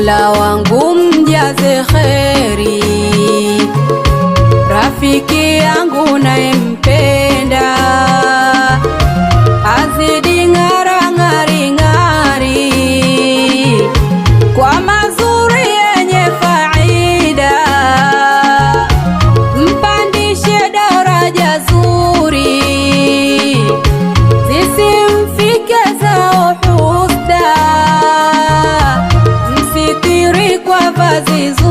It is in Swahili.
Mola wangu mjaze kheri, rafiki yangu nayempenda azidi ng'ara ng'ari ng'ari, kwa mazuri yenye faida, mpandishe daraja zuri, zisimfike zao husda, msitiri kwa vazi zuri.